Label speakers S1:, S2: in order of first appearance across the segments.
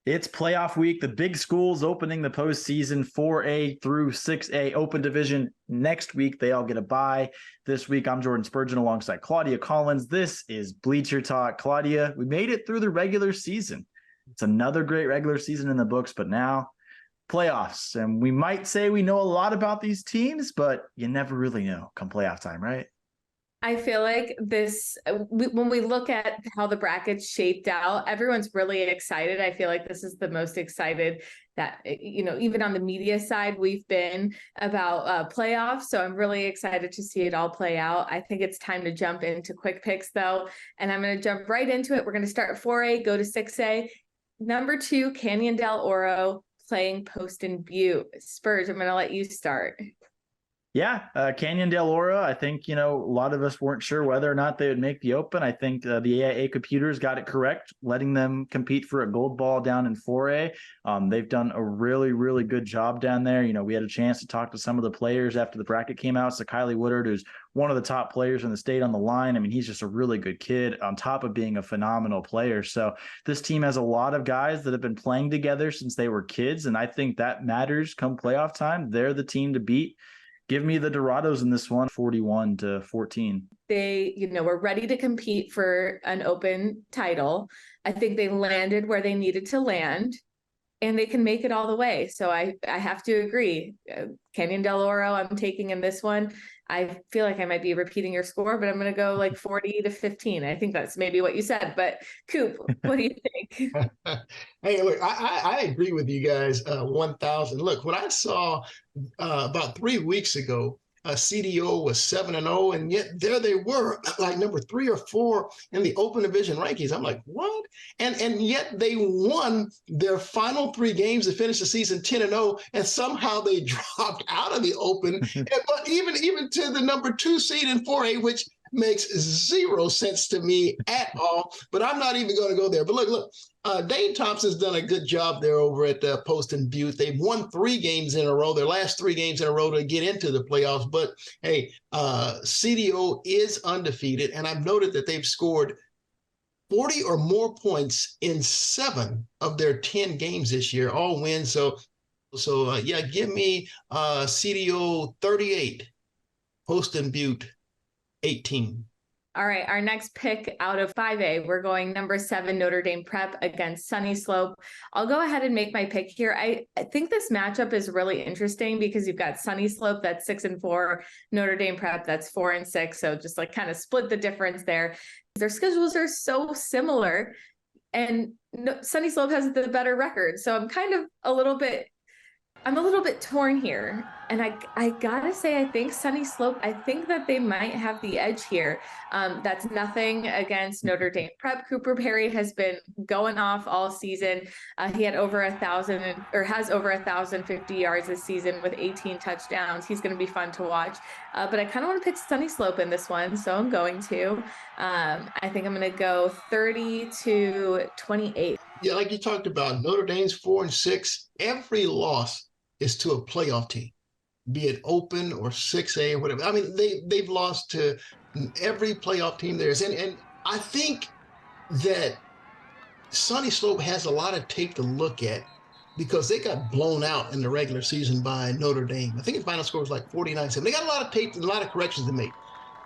S1: It's playoff week. The big schools opening the postseason, 4A through 6A open division next week. They all get a bye. This week, I'm Jordan Spurgeon alongside Claudia Collins. This is Bleacher Talk. Claudia, we made it through the regular season. It's another great regular season in the books, but now playoffs. And we might say we know a lot about these teams, but you never really know come playoff time, right?
S2: I feel like when we look at how the brackets shaped out, everyone's really excited. I feel like this is the most excited that, even on the media side, we've been about playoffs. So I'm really excited to see it all play out. I think it's time to jump into quick picks, though. And I'm going to jump right into it. We're going to start 4A, go to 6A. Number 2, Canyon Del Oro playing Poston Butte. Spurs, I'm going to let you start.
S1: Yeah, Canyon Del Oro, I think, a lot of us weren't sure whether or not they would make the Open. I think the AIA computers got it correct, letting them compete for a gold ball down in 4A. They've done a really, really good job down there. We had a chance to talk to some of the players after the bracket came out. So Kylie Woodard, who's one of the top players in the state on the line. I mean, he's just a really good kid on top of being a phenomenal player. So this team has a lot of guys that have been playing together since they were kids, and I think that matters come playoff time. They're the team to beat. Give me the Dorados in this one, 41-14.
S2: They, were ready to compete for an Open title. I think they landed where they needed to land, and they can make it all the way. So I have to agree. Canyon Del Oro, I'm taking in this one. I feel like I might be repeating your score, but I'm going to go like 40-15. I think that's maybe what you said. But Coop, what do you think?
S3: Hey, look, I agree with you guys 1,000. Look, when I saw about 3 weeks ago, CDO was 7-0, and yet there they were, like number 3 or 4 in the Open Division rankings. I'm like, what? And yet they won their final 3 games to finish the season 10-0, and somehow they dropped out of the Open, but even to the number 2 seed in 4A, which makes zero sense to me at all. But I'm not even going to go there. But look. Dane Thompson's done a good job there over at Poston Butte. They've won 3 games in a row, their last 3 games in a row to get into the playoffs. But, hey, CDO is undefeated, and I've noted that they've scored 40 or more points in 7 of their 10 games this year, all wins. So give me CDO 38, Poston Butte 18.
S2: All right, our next pick out of 5A, we're going number 7, Notre Dame Prep against Sunny Slope. I'll go ahead and make my pick here. I think this matchup is really interesting because you've got Sunny Slope that's 6-4, Notre Dame Prep that's 4-6. So just like kind of split the difference there. Their schedules are so similar, and Sunny Slope has the better record. So I'm a little bit torn here. And I gotta say, I think Sunny Slope, I think that they might have the edge here. That's nothing against Notre Dame Prep. Cooper Perry has been going off all season. He had over 1,000 or has over 1,050 yards this season with 18 touchdowns. He's going to be fun to watch. But I kind of want to pick Sunny Slope in this one, so I'm going to. I think I'm going to go 30-28.
S3: Yeah, like you talked about, Notre Dame's 4-6. Every loss is to a playoff team, be it Open or 6A or whatever. I mean, they've lost to every playoff team there is. And I think that Sunny Slope has a lot of tape to look at because they got blown out in the regular season by Notre Dame. I think the final score was like 49-7. They got a lot of tape and a lot of corrections to make.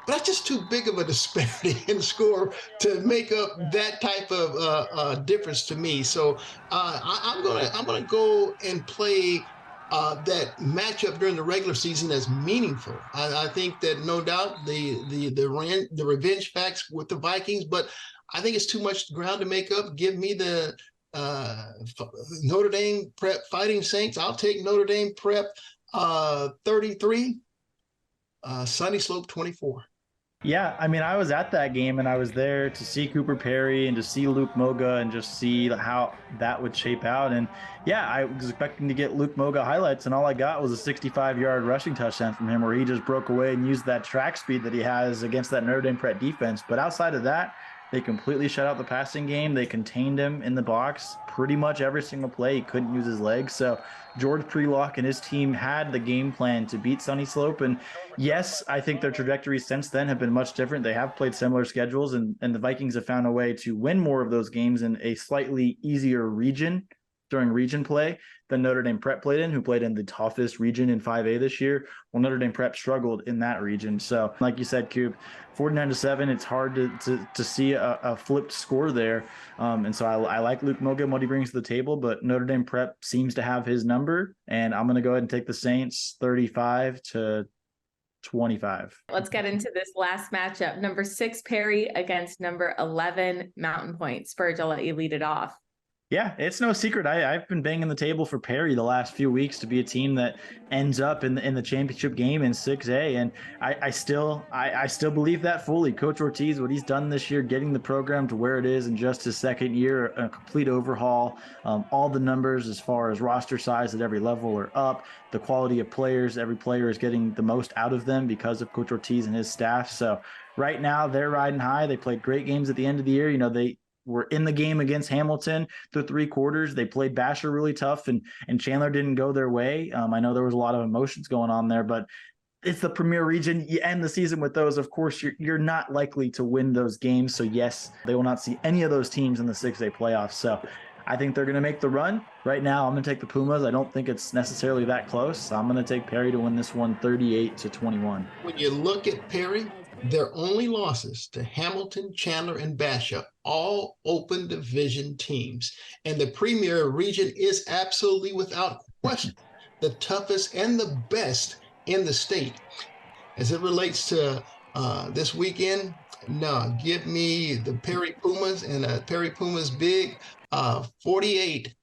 S3: But that's just too big of a disparity in score to make up that type of difference to me. So I'm gonna go and play that matchup during the regular season as meaningful. I think that no doubt the revenge facts with the Vikings, but I think it's too much ground to make up. Give me the Notre Dame Prep Fighting Saints. I'll take Notre Dame Prep 33, Sunny Slope 24.
S1: Yeah, I mean, I was at that game, and I was there to see Cooper Perry and to see Luke Moga and just see how that would shape out. And yeah, I was expecting to get Luke Moga highlights, and all I got was a 65-yard rushing touchdown from him where he just broke away and used that track speed that he has against that Notre Dame Prep defense. But outside of that, they completely shut out the passing game. They contained him in the box pretty much every single play. He couldn't use his legs. So George Prelock and his team had the game plan to beat Sunny Slope. And yes, I think their trajectories since then have been much different. They have played similar schedules, and the Vikings have found a way to win more of those games in a slightly easier region during region play than Notre Dame Prep played in, who played in the toughest region in 5A this year. Well, Notre Dame Prep struggled in that region. So like you said, Coop, 49-7, it's hard to see a flipped score there. And so I like Luke Milgrim, what he brings to the table, but Notre Dame Prep seems to have his number. And I'm going to go ahead and take the Saints 35-25.
S2: Let's get into this last matchup. Number 6, Perry against number 11, Mountain Point. Spurge, I'll let you lead it off.
S1: Yeah, it's no secret. I've been banging the table for Perry the last few weeks to be a team that ends up in the championship game in 6A, and I still believe that fully. Coach Ortiz, what he's done this year, getting the program to where it is in just his second year, a complete overhaul. All the numbers as far as roster size at every level are up. The quality of players, every player is getting the most out of them because of Coach Ortiz and his staff. So right now they're riding high. They played great games at the end of the year. They were in the game against Hamilton through 3 quarters. They played Basher really tough, and Chandler didn't go their way. I know there was a lot of emotions going on there, but it's the premier region. You end the season with those. Of course, you're not likely to win those games. So yes, they will not see any of those teams in the 6A playoffs. So I think they're going to make the run. Right now, I'm going to take the Pumas. I don't think it's necessarily that close. I'm going to take Perry to win this one 38-21.
S3: When you look at Perry, their only losses to Hamilton, Chandler, and Basha, all open division teams. And the premier region is absolutely without question the toughest and the best in the state. As it relates to this weekend, no, give me the Perry Pumas and Perry Pumas big 48-20.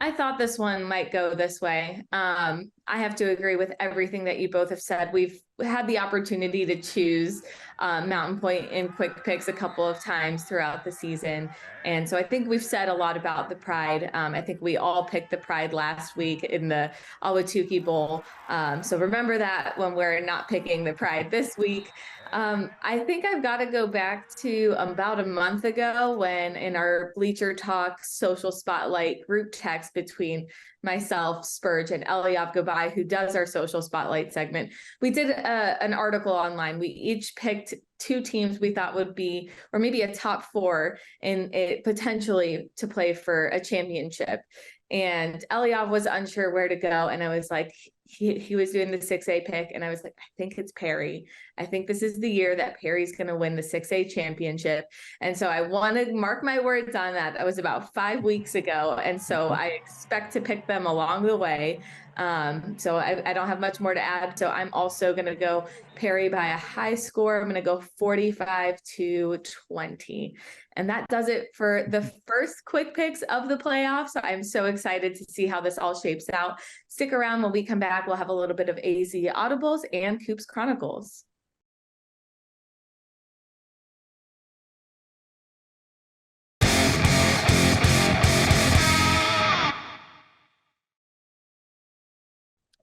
S2: I thought this one might go this way. I have to agree with everything that you both have said. We've had the opportunity to choose Mountain Point in quick picks a couple of times throughout the season. And so I think we've said a lot about the Pride. I think we all picked the Pride last week in the Awatuki Bowl. So remember that when we're not picking the Pride this week. I think I've got to go back to about a month ago when in our Bleacher Talk social spotlight group text between myself, Spurge, and Eliav Gabai, who does our social spotlight segment, we did an article online. We each picked 2 teams we thought would be, or maybe a top 4 in it potentially to play for a championship. And Eliav was unsure where to go. And I was like, he was doing the 6A pick. And I was like, I think it's Perry. I think this is the year that Perry's going to win the 6A championship. And so I want to mark my words on that. That was about 5 weeks ago. And so I expect to pick them along the way. So I don't have much more to add. So I'm also going to go Perry by a high score. I'm going to go 45-20. And that does it for the first quick picks of the playoffs. So I'm so excited to see how this all shapes out. Stick around. When we come back, we'll have a little bit of AZ Audibles and Coop's Chronicles.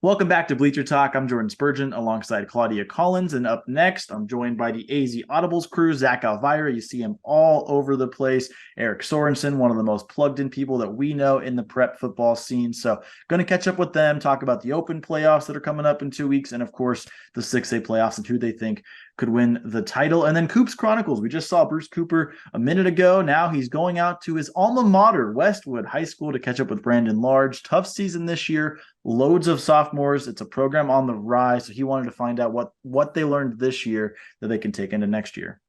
S1: Welcome back to Bleacher Talk. I'm Jordan Spurgeon alongside Claudia Collins. And up next, I'm joined by the AZ Audibles crew, Zach Alvira. You see him all over the place. Eric Sorensen, one of the most plugged in people that we know in the prep football scene. So going to catch up with them, talk about the open playoffs that are coming up in 2 weeks. And of course, the 6A playoffs and who they think could win the title. And then Coop's Chronicles. We just saw Bruce Cooper a minute ago. Now he's going out to his alma mater, Westwood High School, to catch up with Brandon Large. Tough season this year. Loads of sophomores. It's a program on the rise. So he wanted to find out what they learned this year that they can take into next year.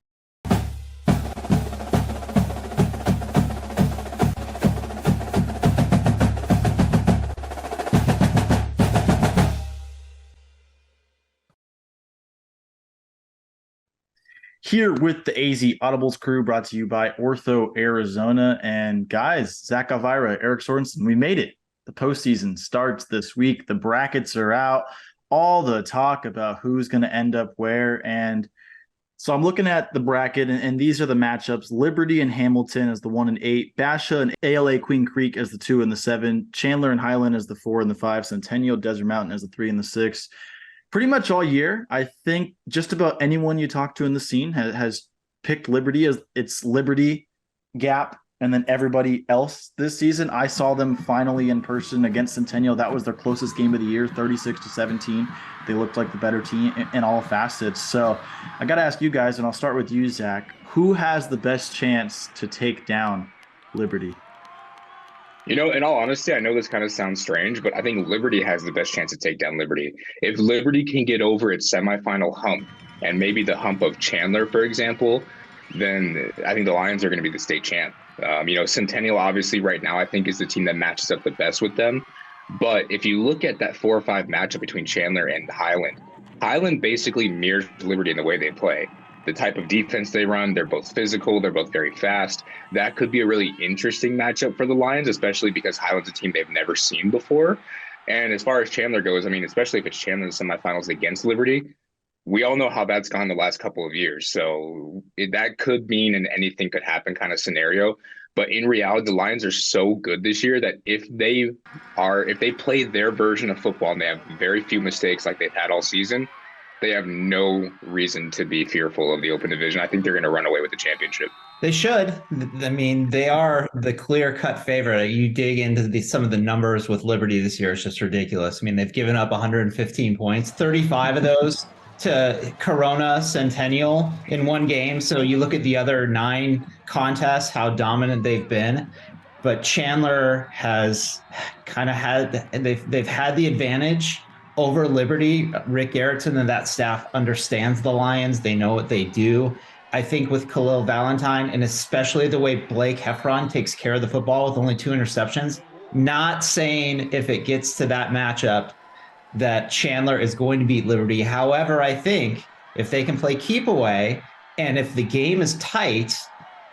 S1: Here with the AZ Audibles crew, brought to you by Ortho Arizona. And guys, Zach Alvira, Eric Sorensen, we made it. The postseason starts this week. The brackets are out. All the talk about who's going to end up where. And so I'm looking at the bracket, and these are the matchups. Liberty and Hamilton as the 1 and 8. Basha and ALA Queen Creek as the 2 and the 7. Chandler and Highland as the 4 and the 5. Centennial Desert Mountain as the 3 and the 6. Pretty much all year, I think just about anyone you talk to in the scene has picked Liberty as its Liberty gap, and then everybody else this season. I saw them finally in person against Centennial. That was their closest game of the year, 36-17. They looked like the better team in all facets. So I got to ask you guys, and I'll start with you, Zach. Who has the best chance to take down Liberty?
S4: In all honesty, I know this kind of sounds strange, but I think Liberty has the best chance to take down Liberty. If Liberty can get over its semifinal hump and maybe the hump of Chandler, for example, then I think the Lions are going to be the state champ. Centennial, obviously, right now, I think is the team that matches up the best with them. But if you look at that 4 or 5 matchup between Chandler and Highland basically mirrors Liberty in the way they play. The type of defense they run, they're both physical, they're both very fast. That could be a really interesting matchup for the Lions, especially because Highland's a team they've never seen before. And as far as Chandler goes, especially if it's Chandler in the semifinals against Liberty, we all know how that's gone the last couple of years. So that could mean an anything could happen kind of scenario. But in reality, the Lions are so good this year that if they play their version of football and they have very few mistakes like they've had all season, they have no reason to be fearful of the open division. I think they're going to run away with the championship.
S5: They should. They are the clear-cut favorite. You dig into some of the numbers with Liberty this year, it's just ridiculous. They've given up 115 points, 35 of those to Corona Centennial in one game. So you look at the other 9 contests, how dominant they've been. But Chandler has kind of they've had the advantage over Liberty. Rick Garrettson and that staff understands the Lions. They know what they do. I think with Khalil Valentine, and especially the way Blake Heffron takes care of the football with only 2 interceptions, not saying if it gets to that matchup that Chandler is going to beat Liberty. However, I think if they can play keep away and if the game is tight,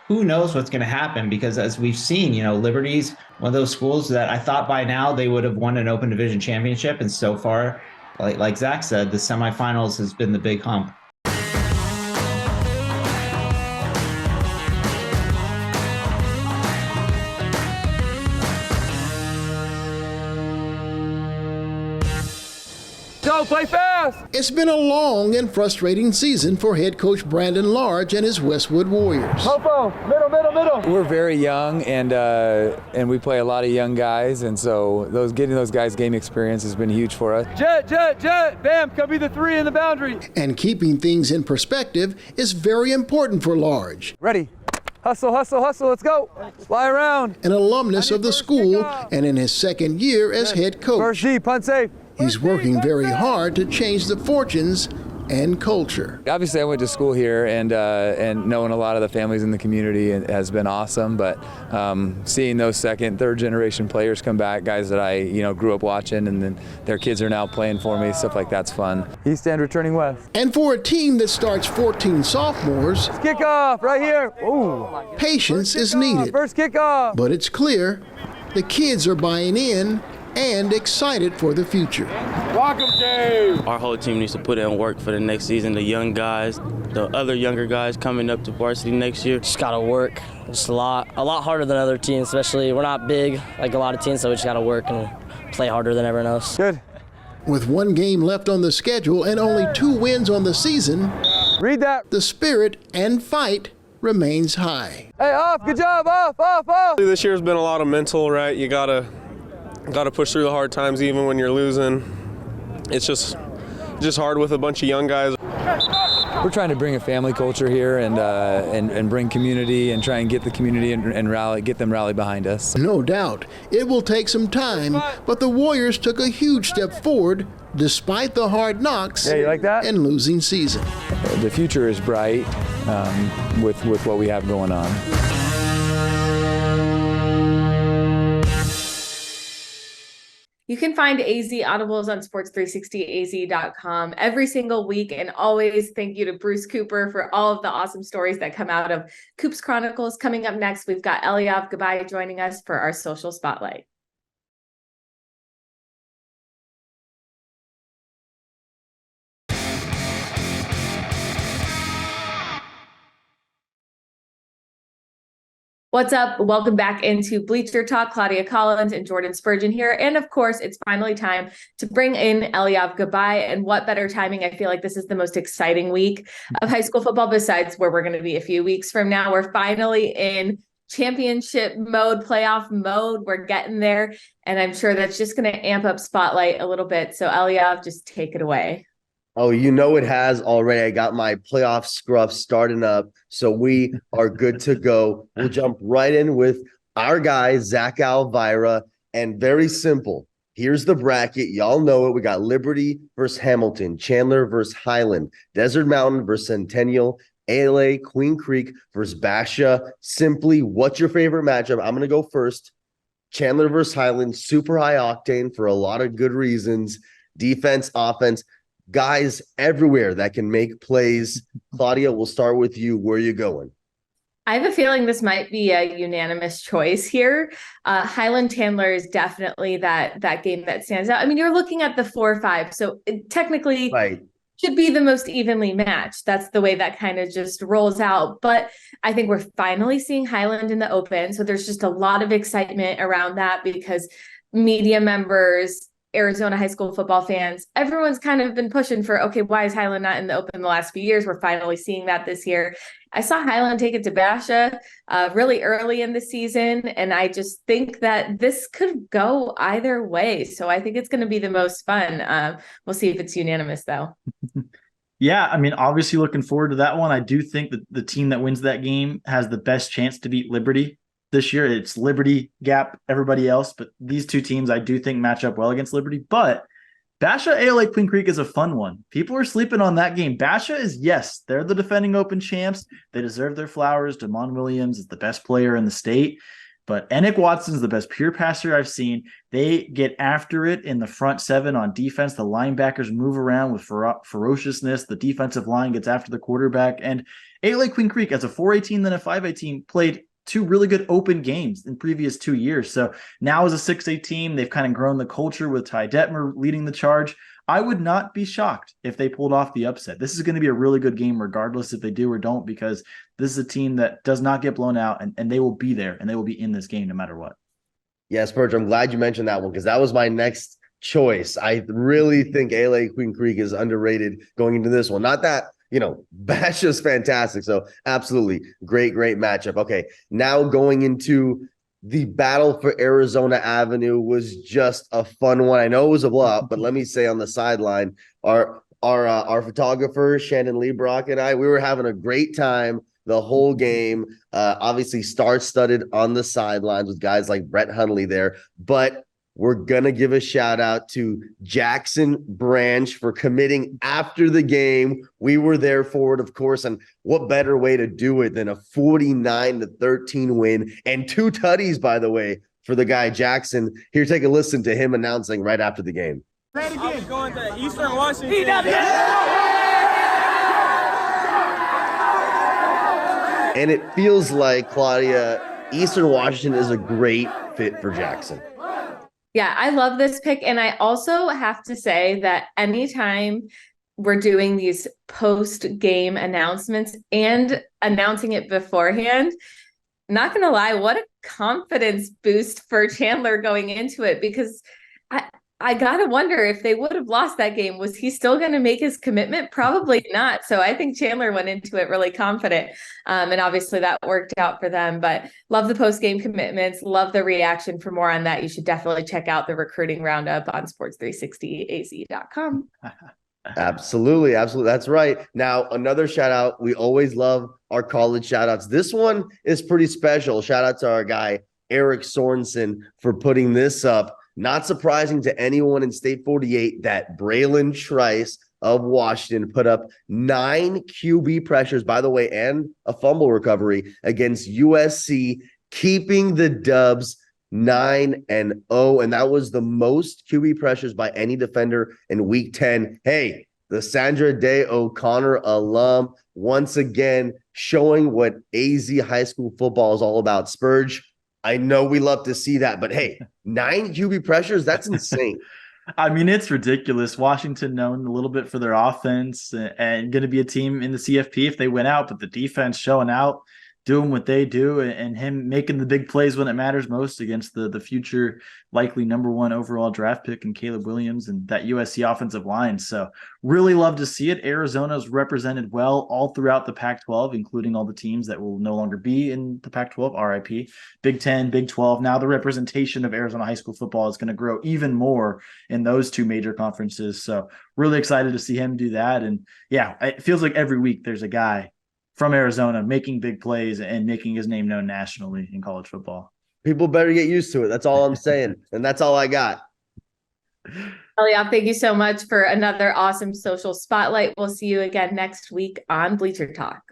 S5: who knows what's going to happen? Because as we've seen, Liberty's one of those schools that I thought by now they would have won an open division championship. And so far, like Zach said, the semifinals has been the big hump.
S6: Go, play fast!
S3: It's been a long and frustrating season for head coach Brandon Large and his Westwood Warriors.
S6: Popo, middle.
S7: We're very young, and we play a lot of young guys, and so getting those guys game experience has been huge for us.
S6: Jet, bam, come be the 3 in the boundary.
S3: And keeping things in perspective is very important for Large.
S7: Ready?
S6: Hustle, let's go. Fly around.
S3: An alumnus of the school and in his second year as head coach.
S6: First G, punt safe.
S3: He's working very hard to change the fortunes and culture.
S7: Obviously, I went to school here, and knowing a lot of the families in the community has been awesome. But seeing those second, third generation players come back, guys that I grew up watching, and then their kids are now playing for me, stuff like that's fun.
S6: East End returning west.
S3: And for a team that starts 14 sophomores,
S6: Kickoff right here. Ooh.
S3: Patience is needed.
S6: First kickoff.
S3: But it's clear the kids are buying in and excited for the future.
S6: Welcome, Dave.
S8: Our whole team needs to put in work for the next season. The young guys, the other younger guys coming up to varsity next year.
S9: Just gotta work. Just a lot harder than other teams, especially we're not big like a lot of teams, so we just gotta work and play harder than everyone else.
S6: Good.
S3: With 1 game left on the schedule and only 2 wins on the season,
S6: Read that.
S3: the spirit and fight remains high.
S6: Hey, off. Good job. Off.
S10: This year's been a lot of mental, right? You gotta push through the hard times even when you're losing. It's just hard with a bunch of young guys.
S7: We're trying to bring a family culture here and bring community and try and get the community and get them rally behind us.
S3: No doubt, it will take some time, but the Warriors took a huge step forward despite the hard knocks
S6: Yeah, you like that?
S3: and losing season.
S7: The future is bright with what we have going on.
S2: You can find AZ Audibles on sports360az.com every single week. And always thank you to Bruce Cooper for all of the awesome stories that come out of Coop's Chronicles. Coming up next, we've got Eliav Gabay joining us for our social spotlight. What's up? Welcome back into Bleacher Talk. Claudia Collins and Jordan Spurgeon here. And of course, it's finally time to bring in Eliav Gabay. And what better timing? I feel like this is the most exciting week of high school football, besides where we're going to be a few weeks from now. We're finally in championship mode, playoff mode. We're getting there. And I'm sure that's just going to amp up Spotlight a little bit. So Eliav, just take it away.
S11: Oh, it has already. I got my playoff scruff starting up, so we are good to go. We'll jump right in with our guy, Zach Elvira, and very simple. Here's the bracket. Y'all know it. We got Liberty versus Hamilton, Chandler versus Highland, Desert Mountain versus Centennial, ALA, Queen Creek versus Basha. Simply, what's your favorite matchup? I'm going to go first. Chandler versus Highland, super high octane for a lot of good reasons. Defense, offense, guys everywhere that can make plays. Claudia, we'll start with you. Where are you going?
S2: I have a feeling this might be a unanimous choice here. Highland Chandler is definitely that game that stands out. I mean, you're looking at the 4-5, so it technically should be the most evenly matched. That's the way that kind of just rolls out. But I think we're finally seeing Highland in the open, so there's just a lot of excitement around that because media members, Arizona high school football fans, everyone's kind of been pushing for, okay, why is Highland not in the open the last few years? We're finally seeing that this year. I saw Highland take it to Basha really early in the season, and I just think that this could go either way. So I think it's going to be the most fun. We'll see if it's unanimous, though.
S1: Yeah, I mean, obviously looking forward to that one. I do think that the team that wins that game has the best chance to beat Liberty this year. It's Liberty, Gap, everybody else, but these two teams I do think match up well against Liberty. But Basha ALA Queen Creek is a fun one. People are sleeping on that game. Basha is, yes, they're the defending open champs. They deserve their flowers. Damon Williams is the best player in the state, but Enick Watson is the best pure passer I've seen. They get after it in the front seven on defense. The linebackers move around with ferociousness. The defensive line gets after the quarterback. And ALA Queen Creek, as a 4A team than a 5A team, played two really good open games in previous 2 years. So now as a 6A team, they've kind of grown the culture with Ty Detmer leading the charge. I would not be shocked if they pulled off the upset. This is going to be a really good game, regardless if they do or don't, because this is a team that does not get blown out, and they will be there, and they will be in this game no matter what.
S11: Yes, Perch, I'm glad you mentioned that one because that was my next choice. I really think ALA Queen Creek is underrated going into this one. Not that, Basha's fantastic. So absolutely great matchup. Okay, now going into the battle for Arizona Avenue was just a fun one. I know it was a blowout, but let me say on the sideline, our photographer, Shannon Liebrock, and I, we were having a great time the whole game. Obviously star-studded on the sidelines with guys like Brett Hundley there, but we're going to give a shout out to Jackson Branch for committing after the game. We were there for it, of course. And what better way to do it than a 49-13 win and 2 tutties, by the way, for the guy Jackson. Here, take a listen to him announcing right after the game.
S12: I was going to Eastern Washington.
S11: And it feels like, Claudia, Eastern Washington is a great fit for Jackson.
S2: Yeah, I love this pick. And I also have to say that anytime we're doing these post-game announcements and announcing it beforehand, not going to lie, what a confidence boost for Chandler going into it, because I got to wonder if they would have lost that game, was he still going to make his commitment? Probably not. So I think Chandler went into it really confident. And obviously that worked out for them, but love the post-game commitments. Love the reaction. For more on that, you should definitely check out the recruiting roundup on sports360az.com.
S11: Absolutely. That's right. Now, another shout out. We always love our college shout outs. This one is pretty special. Shout out to our guy, Eric Sorensen, for putting this up. Not surprising to anyone in State 48 that Braylon Trice of Washington put up 9 QB pressures, by the way, and a fumble recovery against USC, keeping the Dubs 9-0. And that was the most QB pressures by any defender in Week 10. Hey, the Sandra Day O'Connor alum, once again, showing what AZ high school football is all about. Spurge, I know we love to see that, but hey, 9 QB pressures, that's insane.
S1: I mean, it's ridiculous. Washington known a little bit for their offense and going to be a team in the CFP if they win out, but the defense showing out, doing what they do, and him making the big plays when it matters most against the future likely number 1 overall draft pick in Caleb Williams and that USC offensive line. So really love to see it. Arizona's represented well all throughout the Pac-12, including all the teams that will no longer be in the Pac-12, RIP, Big 10, Big 12. Now the representation of Arizona high school football is going to grow even more in those 2 major conferences. So really excited to see him do that. And yeah, it feels like every week there's a guy from Arizona making big plays and making his name known nationally in college football.
S11: People better get used to it. That's all I'm saying. And that's all I got.
S2: Eliab, thank you so much for another awesome social spotlight. We'll see you again next week on Bleacher Talk.